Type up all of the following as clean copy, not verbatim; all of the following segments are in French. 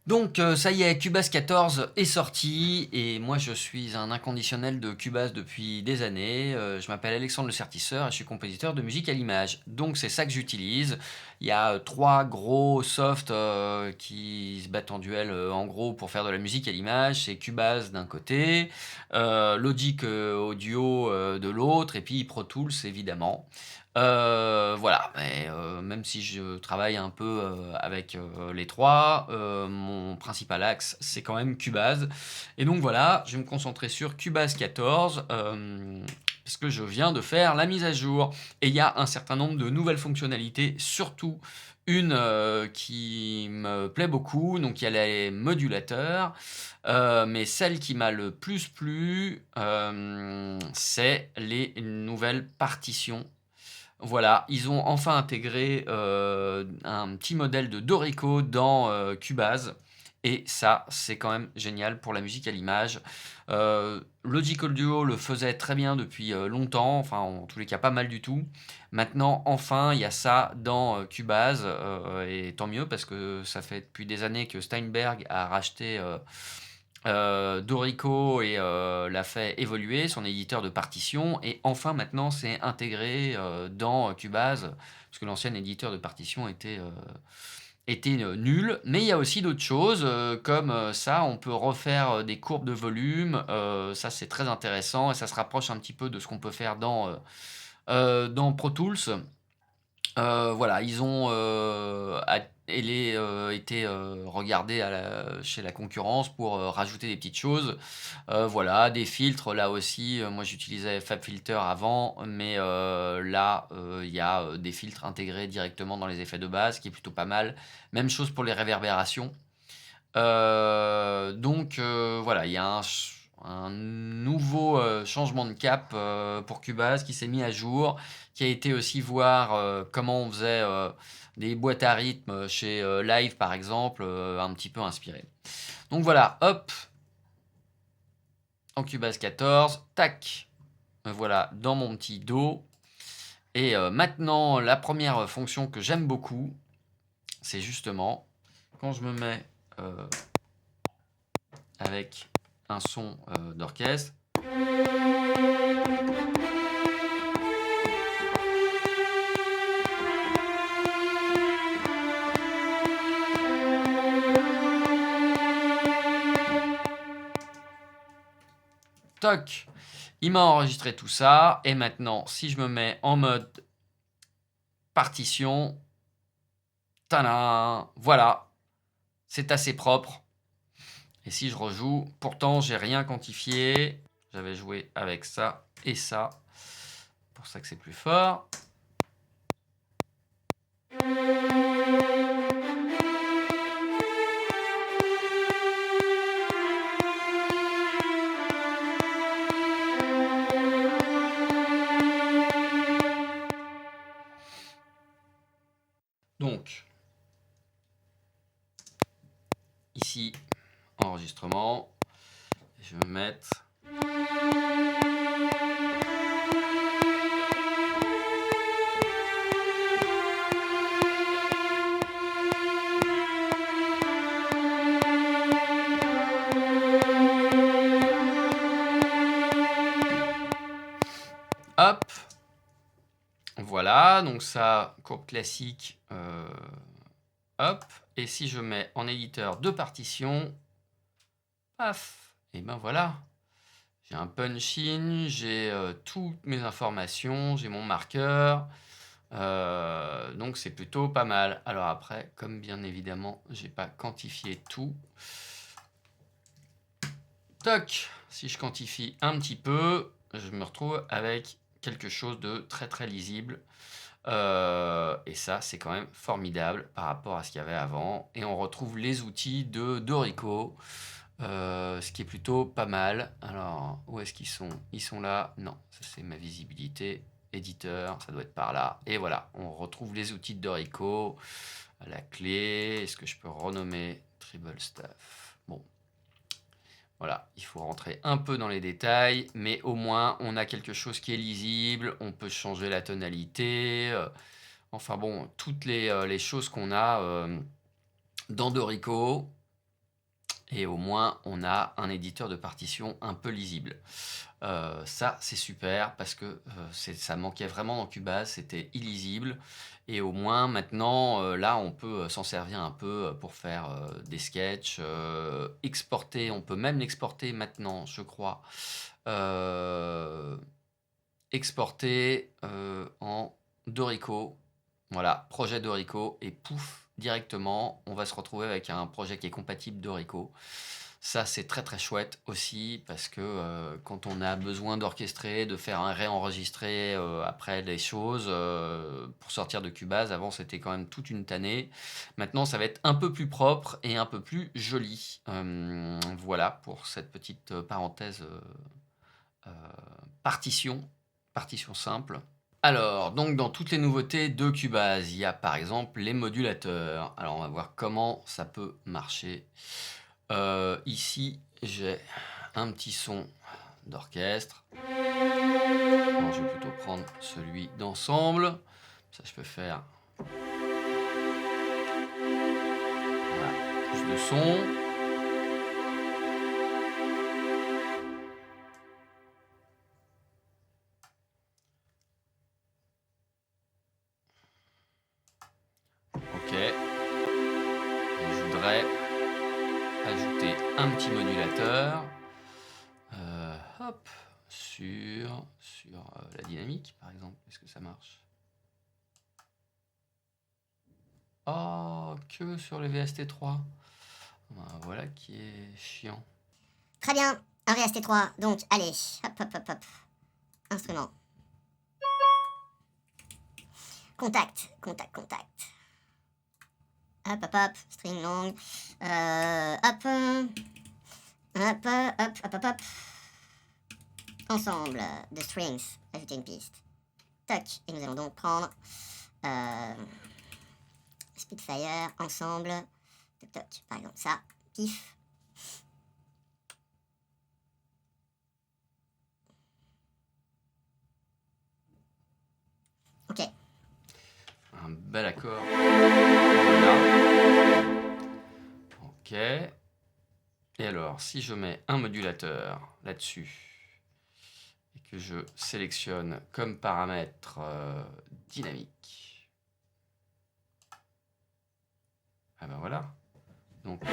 Donc ça y est, Cubase 14 est sorti et moi je suis un inconditionnel de Cubase depuis des années. Je m'appelle Alexandre Le Sertisseur et je suis compositeur de musique à l'image. Donc c'est ça que j'utilise. Il y a trois gros softs qui se battent en duel en gros pour faire de la musique à l'image. C'est Cubase d'un côté, Logic Audio de l'autre et puis Pro Tools évidemment. Voilà, mais même si je travaille un peu avec les trois, mon principal axe c'est quand même Cubase. Et donc voilà, je vais me concentrer sur Cubase 14 parce que je viens de faire la mise à jour. Et il y a un certain nombre de nouvelles fonctionnalités, surtout une qui me plaît beaucoup, donc il y a les modulateurs, mais celle qui m'a le plus plu, c'est les nouvelles partitions. Voilà, ils ont enfin intégré un petit modèle de Dorico dans Cubase. Et ça, c'est quand même génial pour la musique à l'image. Logic Audio le faisait très bien depuis longtemps, enfin en tous les cas pas mal du tout. Maintenant, enfin, il y a ça dans Cubase, et tant mieux parce que ça fait depuis des années que Steinberg a racheté Dorico et l'a fait évoluer, son éditeur de partition, et enfin maintenant c'est intégré dans Cubase, parce que l'ancien éditeur de partition était nul. Mais il y a aussi d'autres choses, comme ça, on peut refaire des courbes de volume, ça c'est très intéressant, et ça se rapproche un petit peu de ce qu'on peut faire dans Pro Tools. Voilà, ils ont été regardés chez la concurrence pour rajouter des petites choses. Voilà, des filtres, là aussi, moi j'utilisais FabFilter avant, mais là, il y a des filtres intégrés directement dans les effets de base, ce qui est plutôt pas mal. Même chose pour les réverbérations. Donc voilà, il y a un nouveau changement de cap pour Cubase qui s'est mis à jour, qui a été aussi voir comment on faisait des boîtes à rythme chez Live par exemple, un petit peu inspiré. Donc voilà, hop, en Cubase 14, tac, me voilà dans mon petit Do. Et maintenant, la première fonction que j'aime beaucoup, c'est justement quand je me mets avec un son d'orchestre. Toc, il m'a enregistré tout ça. Et maintenant, si je me mets en mode partition, tadam, voilà, c'est assez propre. Et si je rejoue, pourtant j'ai rien quantifié. J'avais joué avec ça et ça. C'est pour ça que c'est plus fort. Donc, ici, enregistrement. Je vais me mettre. Hop. Voilà, donc ça, courbe classique. Hop. Et si je mets en éditeur de partition, paf, et ben voilà. J'ai un punch-in, j'ai toutes mes informations, j'ai mon marqueur. Donc c'est plutôt pas mal. Alors après, comme bien évidemment, j'ai pas quantifié tout. Toc, si je quantifie un petit peu, je me retrouve avec quelque chose de très très lisible. Et ça, c'est quand même formidable par rapport à ce qu'il y avait avant. Et on retrouve les outils de Dorico, ce qui est plutôt pas mal. Alors, où est-ce qu'ils sont? Ils sont là. Non, ça c'est ma visibilité. Éditeur, ça doit être par là. Et voilà, on retrouve les outils de Dorico. La clé, est-ce que je peux renommer Tribble Stuff? Bon, voilà, il faut rentrer un peu dans les détails, mais au moins on a quelque chose qui est lisible, on peut changer la tonalité, enfin bon, toutes les choses qu'on a dans Dorico. Et au moins, on a un éditeur de partition un peu lisible. Ça, c'est super parce que ça manquait vraiment dans Cubase, c'était illisible. Et au moins, maintenant, là, on peut s'en servir un peu pour faire des sketchs, exporter. On peut même l'exporter maintenant, je crois. Exporter en Dorico. Voilà, projet Dorico. Et pouf, directement, on va se retrouver avec un projet qui est compatible Dorico. Ça, c'est très très chouette aussi parce que quand on a besoin d'orchestrer, de faire un réenregistrer après les choses pour sortir de Cubase, avant c'était quand même toute une tannée. Maintenant, ça va être un peu plus propre et un peu plus joli. Voilà pour cette petite parenthèse partition simple. Alors, donc dans toutes les nouveautés de Cubase, il y a par exemple les modulateurs. Alors, on va voir comment ça peut marcher. Ici, j'ai un petit son d'orchestre. Alors, je vais plutôt prendre celui d'ensemble. Ça, je peux faire. Voilà, plus de son. Ok. Et je voudrais ajouter un petit modulateur. Hop, sur la dynamique, par exemple. Est-ce que ça marche? Oh, que sur le VST3. Ben, voilà qui est chiant. Très bien, un VST3, donc allez, hop hop hop hop. Instrument. Contact. Hop hop hop, string long. Hop. Hop. Ensemble de strings, ajouter une piste. Toc, et nous allons donc prendre Spitfire, ensemble, toc toc, par exemple ça, pif. Ok. Un bel accord. Voilà. Ok. Et alors, si je mets un modulateur là-dessus et que je sélectionne comme paramètre dynamique, ah ben voilà. Donc,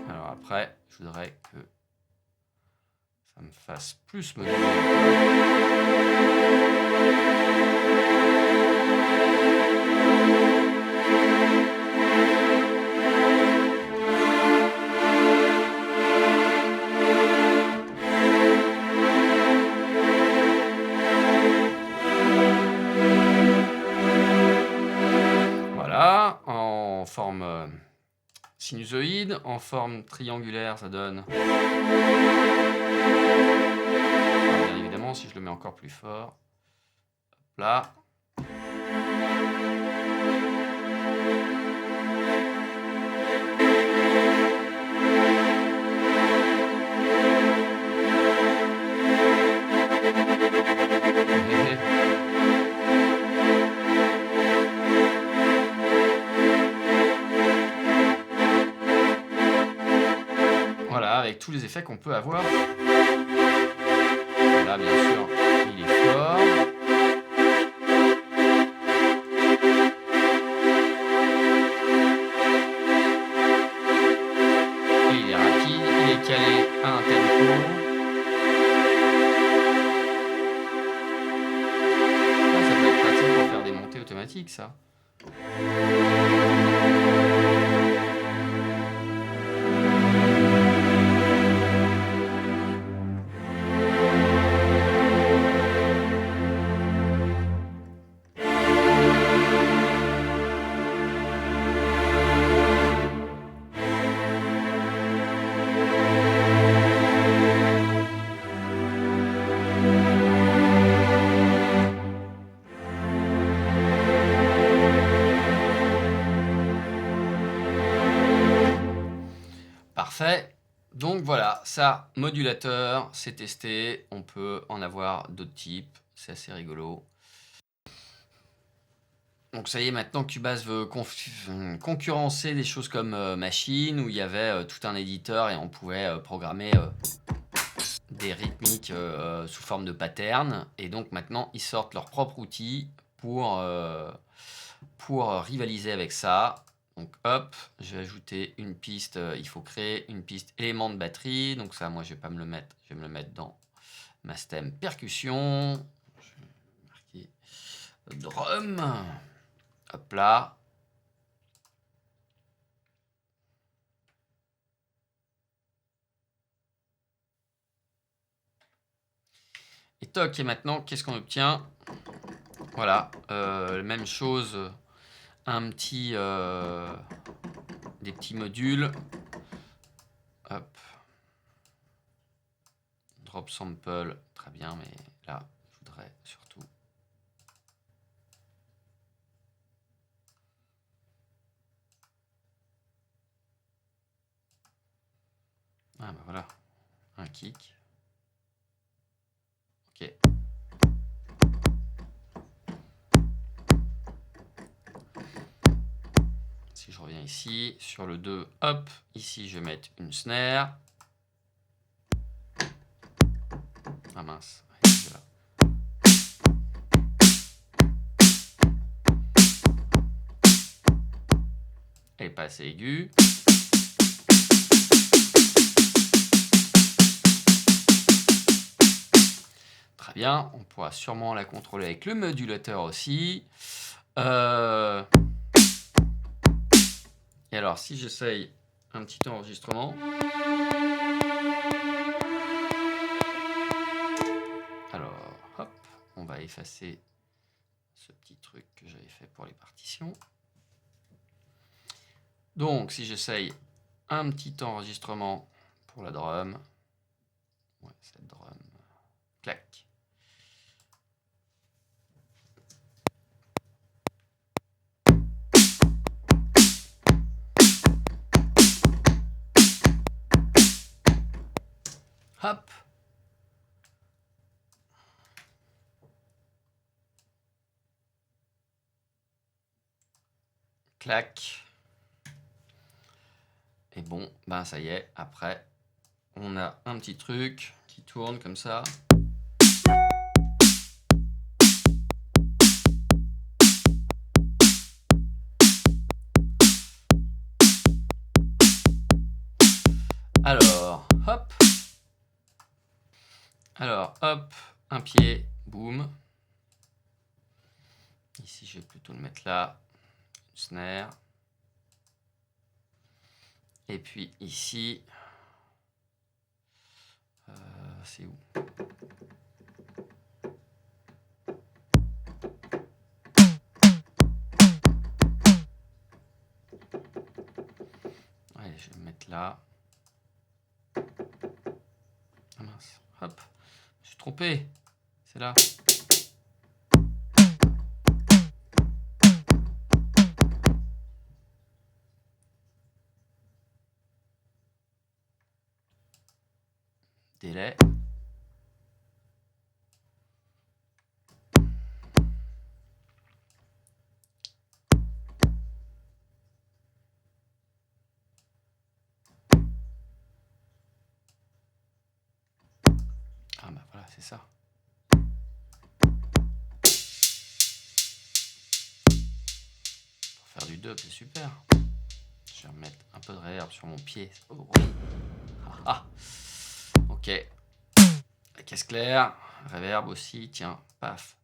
alors après, je voudrais que ça me fasse plus moduler. Voilà, en forme sinusoïde, en forme triangulaire, ça donne. Alors, bien évidemment, si je le mets encore plus fort, hop là. Voilà, avec tous les effets qu'on peut avoir. Là, bien sûr, il est fort. Et il est rapide, il est calé à un tempo. Ah, ça peut être pratique pour faire des montées automatiques, ça. Parfait. Donc voilà, ça, modulateur, c'est testé. On peut en avoir d'autres types. C'est assez rigolo. Donc ça y est, maintenant Cubase veut concurrencer des choses comme Machine, où il y avait tout un éditeur et on pouvait programmer des rythmiques sous forme de pattern. Et donc maintenant, ils sortent leur propre outil pour rivaliser avec ça. Donc hop, je vais ajouter une piste, il faut créer une piste élément de batterie. Donc ça, moi, je vais pas me le mettre, je vais me le mettre dans ma stem percussion. Je vais marquer drum. Hop là. Et toc, et maintenant, qu'est-ce qu'on obtient? Voilà, même chose, des petits modules. Hop. Drop sample, très bien, mais là, je voudrais surtout... Ah bah voilà, un kick. Ok. Si je reviens ici, sur le 2, hop, ici je vais mettre une snare. Ah mince, là. Elle est pas assez aiguë. Très bien, on pourra sûrement la contrôler avec le modulateur aussi. Et alors, si j'essaye un petit enregistrement. Alors, hop, on va effacer ce petit truc que j'avais fait pour les partitions. Donc, si j'essaye un petit enregistrement pour la drum. Ouais, cette drum. Clac. Hop. Clac. Et bon, ben ça y est, après, on a un petit truc qui tourne comme ça. Alors, hop. Alors, hop, un pied, boum. Ici, je vais plutôt le mettre là. Une snare. Et puis ici, c'est où? Allez, je vais me mettre là. Ah mince, hop, je suis trompé. C'est là. Délai. Ah bah voilà, c'est ça. Pour faire du dub, c'est super. Je vais remettre un peu de reverb sur mon pied. Oh, oui. Ah, ah. Ok. La caisse claire. Reverb aussi, tiens, paf.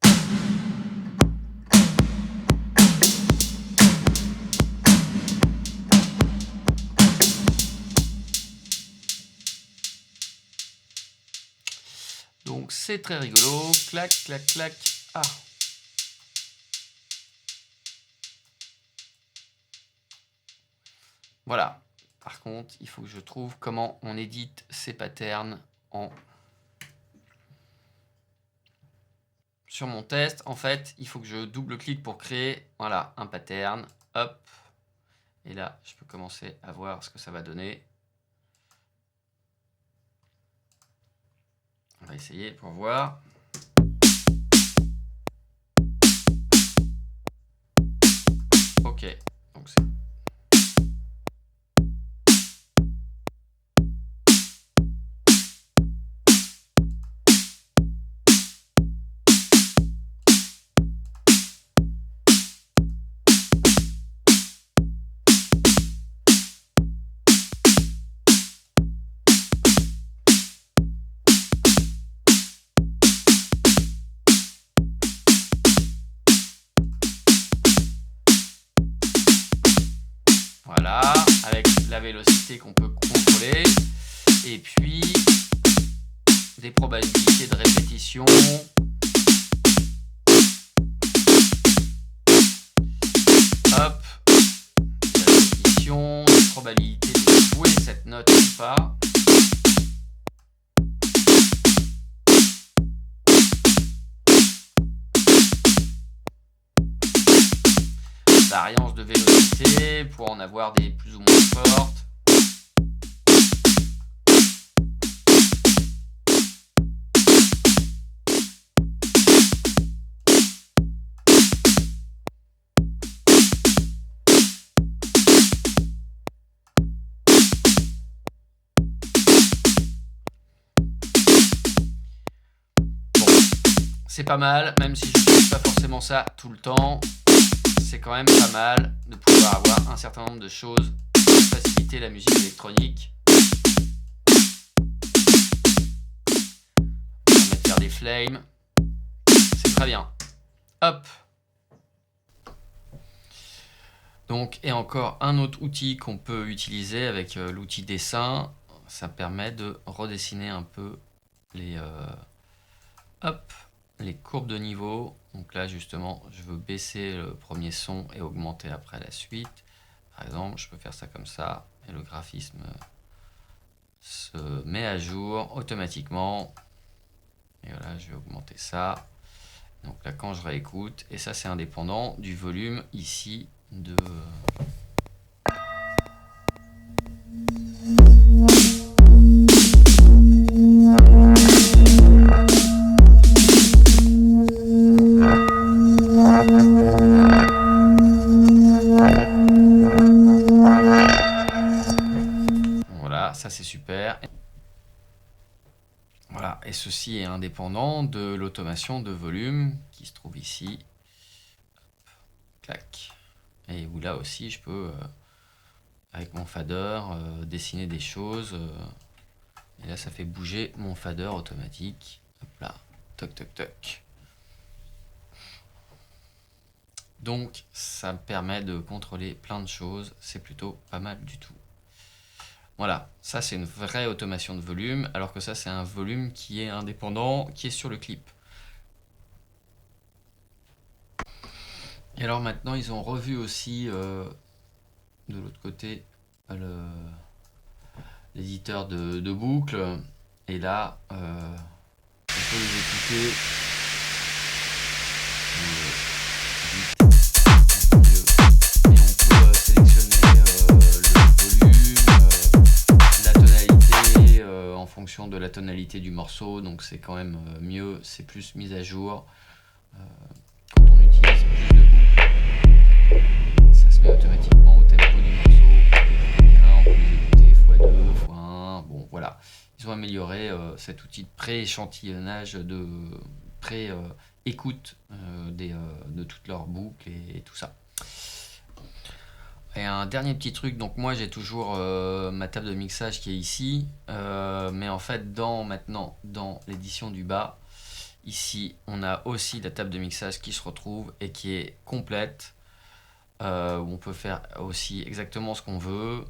Donc c'est très rigolo. Clac, clac, clac. Ah. Voilà. Par contre, il faut que je trouve comment on édite ces patterns en... Sur mon test, en fait, il faut que je double-clique pour créer, voilà, un pattern. Hop. Et là, je peux commencer à voir ce que ça va donner. On va essayer pour voir. Ok, donc c'est... Voilà, avec la vélocité qu'on peut contrôler. Et puis, des probabilités de répétition. Hop, la répétition, des probabilités de jouer cette note ou pas. Variance de vélocité pour en avoir des plus ou moins fortes. C'est pas mal, même si je n'utilise pas forcément ça tout le temps. C'est quand même pas mal de pouvoir avoir un certain nombre de choses pour faciliter la musique électronique. On va mettre faire des flames. C'est très bien. Hop. Donc, et encore un autre outil qu'on peut utiliser avec l'outil dessin. Ça permet de redessiner un peu les courbes de niveau. Donc là, justement, je veux baisser le premier son et augmenter après la suite. Par exemple, je peux faire ça comme ça. Et le graphisme se met à jour automatiquement. Et voilà, je vais augmenter ça. Donc là, quand je réécoute, et ça, c'est indépendant du volume ici de... Voilà, ça c'est super. Voilà, et ceci est indépendant de l'automation de volume qui se trouve ici. Clac. Et où là aussi je peux, avec mon fader, dessiner des choses. Et là ça fait bouger mon fader automatique. Hop là, toc toc toc. Donc ça me permet de contrôler plein de choses. C'est plutôt pas mal du tout. Voilà, ça c'est une vraie automation de volume, alors que ça c'est un volume qui est indépendant, qui est sur le clip. Et alors maintenant ils ont revu aussi de l'autre côté l'éditeur de boucles, et là on peut les écouter de la tonalité du morceau, donc c'est quand même mieux, c'est plus mise à jour. Quand on utilise plus de boucles, ça se met automatiquement au tempo du morceau. On peut les écouter x2, x1, bon voilà. Ils ont amélioré cet outil de pré-échantillonnage, de pré-écoute de toutes leurs boucles et tout ça. Et un dernier petit truc, donc moi j'ai toujours ma table de mixage qui est ici, mais en fait maintenant dans l'édition du bas, ici on a aussi la table de mixage qui se retrouve et qui est complète, où on peut faire aussi exactement ce qu'on veut.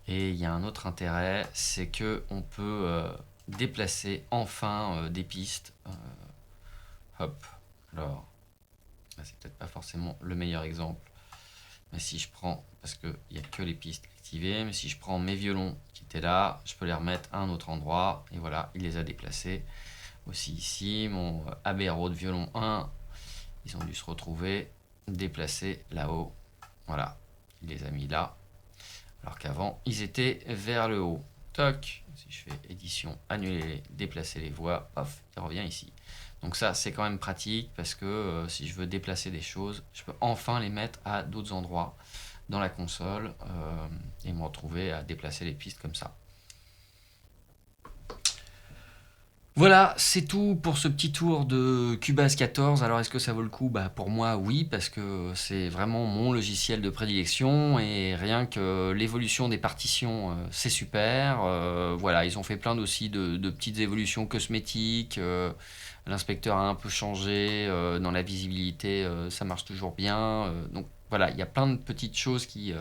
Et il y a un autre intérêt, c'est que on peut déplacer enfin des pistes. Hop, alors là c'est peut-être pas forcément le meilleur exemple. Mais si je prends, parce qu'il n'y a que les pistes activées, mais si je prends mes violons qui étaient là, je peux les remettre à un autre endroit. Et voilà, il les a déplacés. Aussi ici, mon Abbey Road violon 1, ils ont dû se retrouver déplacés là-haut. Voilà, il les a mis là. Alors qu'avant, ils étaient vers le haut. Toc, si je fais édition, annuler, déplacer les voix, paf, il revient ici. Donc Donc ça, c'est quand même pratique parce que si je veux déplacer des choses, je peux enfin les mettre à d'autres endroits dans la console et me retrouver à déplacer les pistes comme ça. Voilà, c'est tout pour ce petit tour de Cubase 14. Alors est-ce que ça vaut le coup? Pour moi, oui, parce que c'est vraiment mon logiciel de prédilection et rien que l'évolution des partitions, c'est super. Voilà, ils ont fait plein aussi de petites évolutions cosmétiques. L'inspecteur a un peu changé, dans la visibilité, ça marche toujours bien. Donc voilà, il y a plein de petites choses qui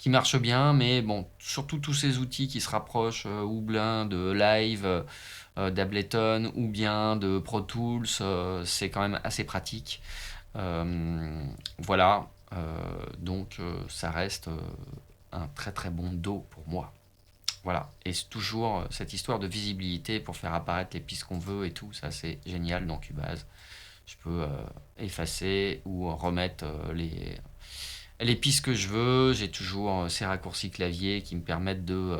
marchent bien, mais bon, surtout tous ces outils qui se rapprochent, Oublin, de Live, d'Ableton ou bien de Pro Tools, c'est quand même assez pratique. Voilà, donc ça reste un très très bon dos pour moi. Voilà, et c'est toujours cette histoire de visibilité pour faire apparaître les pistes qu'on veut et tout, ça c'est génial dans Cubase. Je peux effacer ou remettre les pistes que je veux. J'ai toujours ces raccourcis clavier qui me permettent de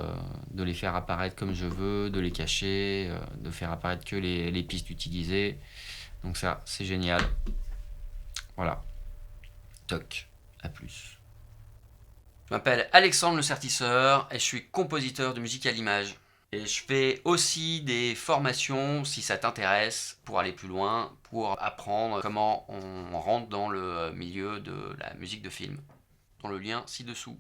les faire apparaître comme je veux, de les cacher, de faire apparaître que les pistes utilisées. Donc ça, c'est génial. Voilà. Toc. À plus. Je m'appelle Alexandre le Certisseur et je suis compositeur de musique à l'image. Et je fais aussi des formations, si ça t'intéresse, pour aller plus loin, pour apprendre comment on rentre dans le milieu de la musique de film, dans le lien ci-dessous.